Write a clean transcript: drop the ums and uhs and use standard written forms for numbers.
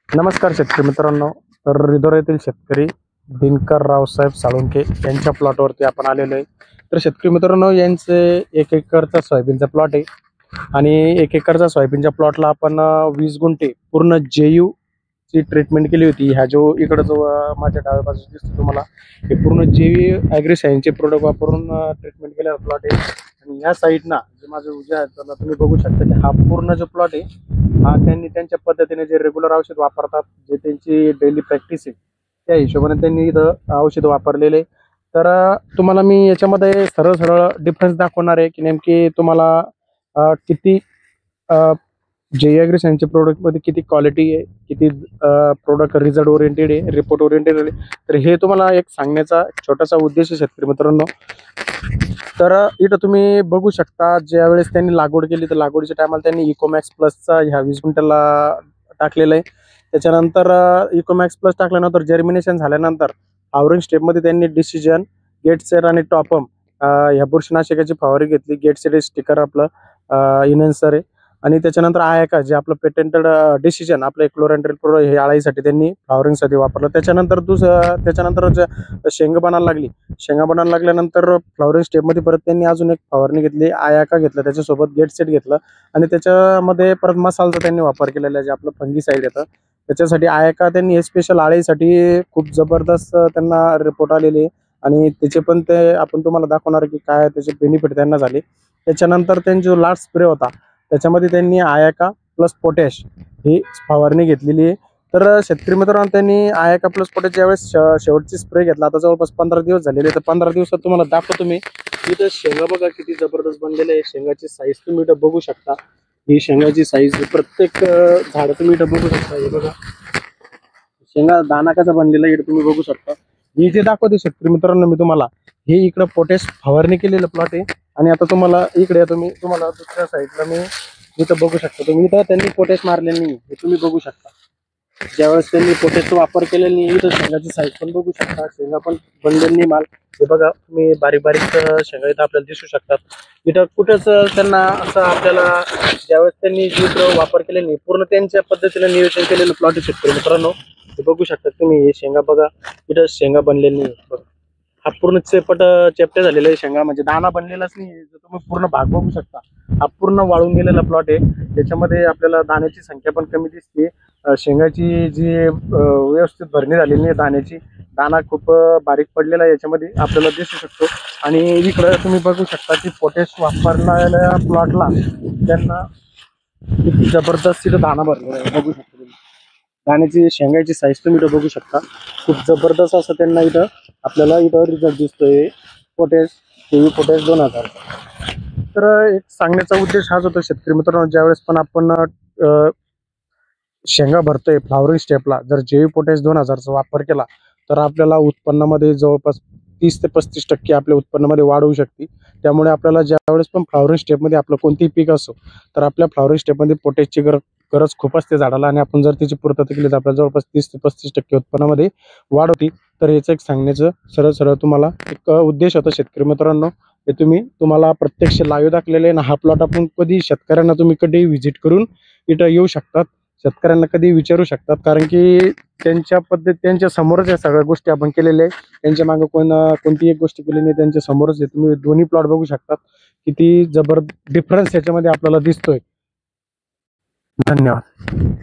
नमस्कार शेतकरी मित्रांनो. तर रिधोर येथील शेतकरी दिनकर रावसाहेब साळुंखे यांच्या प्लॉटवरती आपण आलेलो आहे. तर शेतकरी मित्रांनो, यांचे 1 एकरचा सोयाबीनचा प्लॉट आहे आणि 1 एकरचा सोयाबीनच्या प्लॉटला आपण 20 गुंठे पूर्ण जेयू ची ट्रीटमेंट केली होती. ह्या जो इकडं जो माझ्या डाव्या बाजूला दिसतो तुम्हाला, हे पूर्ण जेयू ॲग्री सायन्सचे प्रोडक्ट वापरून ट्रीटमेंट केलेला प्लॉट आहे. आणि ह्या साईडना जे माझं उजव्या हाताला तुम्ही बघू शकता की हा पूर्ण जो प्लॉट आहे, हा त्यांनी त्यांच्या पद्धतीने जे रेग्युलर औषध वापरतात, जे त्यांची डेली प्रॅक्टिस आहे, त्या हिशोबाने त्यांनी इथं औषध वापरलेले. तर तुम्हाला मी याच्यामध्ये सरळ सरळ डिफरन्स दाखवणार आहे की नेमकी तुम्हाला किती जे ॲग्रिसायन्सचे प्रोडक्टमध्ये किती क्वालिटी आहे, किती प्रोडक्ट रिझल्ट ओरिएंटेड आहे, रिपोर्ट ओरिएंटेड आहे. तर हे तुम्हाला एक सांगण्याचा छोटासा उद्देश आहे शेतकरी मित्रांनो. तर इथं तुम्ही बघू शकता, ज्यावेळेस त्यांनी लागवड केली तर लागवडीच्या टायमाला त्यांनी इकोमॅक्स प्लसचा ह्या 20 गुंठ्याला टाकलेलं आहे. त्याच्यानंतर इकोमॅक्स प्लस टाकल्यानंतर जर्मिनेशन झाल्यानंतर फ्लॉवरिंग स्टेपमध्ये त्यांनी डिसिजन, गेट सेट आणि टॉपम ह्या बुरशीनाशकाची फवारणी घेतली. गेट सेट स्टिकर आपलं इनन्सर आहे आणि त्याच्यानंतर आयका जे आपलं पेटेंटेड डिसिजन आपलं क्लोरेंट्रेल प्रो हे आळाईसाठी त्यांनी फ्लॉवरिंगसाठी वापरलं. त्याच्यानंतर शेंगा बनायला लागली. शेंगा बनायला लागल्यानंतर फ्लॉवरिंग स्टेपमध्ये परत त्यांनी अजून एक फवारणी घेतली, आयाका घेतलं, त्याच्यासोबत गेट सेट घेतलं आणि त्याच्यामध्ये परत मसालाचा त्यांनी वापर केलेला आहे, जे आपलं फंगीसाईड येतं त्याच्यासाठी. आयाका त्यांनी हे स्पेशल आळीसाठी खूप जबरदस्त त्यांना रिपोर्ट आलेले आहे आणि त्याचे पण ते आपण तुम्हाला दाखवणार की काय त्याचे बेनिफिट त्यांना झाले. त्याच्यानंतर त्यांचा जो लास्ट स्प्रे होता त्याच्यामध्ये त्यांनी आयाका प्लस पोटॅश ही फवारणी घेतलेली आहे. तर शेतकरी मित्रांनो, त्यांनी आयाका प्लस पोटॅश ज्यावेळेस शेवटची स्प्रे घेतला, आता जवळपास 15 दिवस झालेले. तर 15 दिवसात तुम्हाला दाखवतो मी. इथं शेंगा बघा किती जबरदस्त बनलेले आहे. शेंगाची साईज तुम्ही इथं बघू शकता. ही शेंगाची साईज प्रत्येक झाड तुम्ही इथं बघू शकता. हे बघा शेंगा दाना कसा बनलेला इकडे तुम्ही बघू शकता. हे जे दाखवते शेतकरी मित्रांनो मी तुम्हाला, हे इकडं पोटॅश फवारणी केलेलं प्लॉट आहे. आणि आता तुम्हाला इकडे तुम्हाला दुसऱ्या साईडला मी इथं बघू शकता. तुम्ही इथं त्यांनी पोटॅश मारलेली नाही, हे तुम्ही बघू शकता. ज्यावेळेस त्यांनी पोटॅशचा वापर केलेला नाही, इथं शेंगाची साईज पण बघू शकता. शेंगा पण बनलेली नाही माल. हे बघा तुम्ही बारीक बारीक शेंगा इथं आपल्याला दिसू शकतात. इथं कुठेच त्यांना असं आपल्याला ज्यावेळेस त्यांनी वापर केलेला नाही, पूर्ण त्यांच्या पद्धतीने नियोजन केलेलं प्लॉट आहे शेतकरी मित्रांनो. हे बघू शकता तुम्ही. हे शेंगा बघा, इथं शेंगा बनलेली नाही बघा. हा पूर्ण चेपटे झालेला आहे शेंगा, म्हणजे दाना बनलेलाच नाही. तुम्ही पूर्ण भाग बघू शकता. हा पूर्ण वाळून गेलेला प्लॉट आहे. त्याच्यामध्ये आपल्याला दाण्याची संख्या पण कमी दिसते. शेंगाची जी व्यवस्थित भरणी झालेली नाही दाण्याची, दाना खूप बारीक पडलेला याच्यामध्ये आपल्याला दिसू शकतो. आणि इकडं तुम्ही बघू शकता की पोटॅश वापरलेल्या प्लॉटला त्यांना किती जबरदस्त तिथं दाना भरलेला आहे बघू शकता तुम्ही. दाण्याची शेंगाची साईज तुम्ही इथं बघू शकता. खूप जबरदस्त असं त्यांना इथं आपल्याला इथं रिझल्ट दिसतोय पोटॅश, पोटॅश 2000. तर एक सांगण्याचा उद्देश हाच होता शेतकरी मित्रांनो, ज्यावेळेस पण आपण शेंगा भरतोय फ्लॉवरिंग स्टेपला, जर जैविक पोटॅश 2000चा वापर केला तर आपल्याला उत्पन्नामध्ये जवळपास 30 ते 35% आपल्या उत्पन्नामध्ये वाढ होऊ शकते. त्यामुळे आपल्याला ज्यावेळेस पण फ्लॉवरिंग स्टेपमध्ये आपलं कोणतेही पीक असो, तर आपल्या फ्लॉवरिंग स्टेपमध्ये पोटॅशची गरज खूप असते झाडाला. आणि आपण जर त्याची पूर्तता केली तर आपल्याला जवळपास 30 ते 35% उत्पन्नामध्ये वाढ होती. तर याचं एक सांगण्याचं सरळ सरळ तुम्हाला एक उद्देश होता शेतकरी मित्रांनो. हे तुम्हाला प्रत्यक्ष लाईव्ह दाखलेले आहे. हा प्लॉट आपण कधी शेतकऱ्यांना तुम्ही कधी व्हिजिट करून इथं येऊ शकतात, शेतकऱ्यांना कधी विचारू शकतात, कारण की त्यांच्या समोरच या सगळ्या गोष्टी आपण केलेल्या आहे. त्यांच्या मागे कोणती एक गोष्ट केली नाही, त्यांच्या समोरच आहे. तुम्ही दोन्ही प्लॉट बघू शकतात, किती जबर डिफरन्स याच्यामध्ये आपल्याला दिसतोय. धन्यवाद.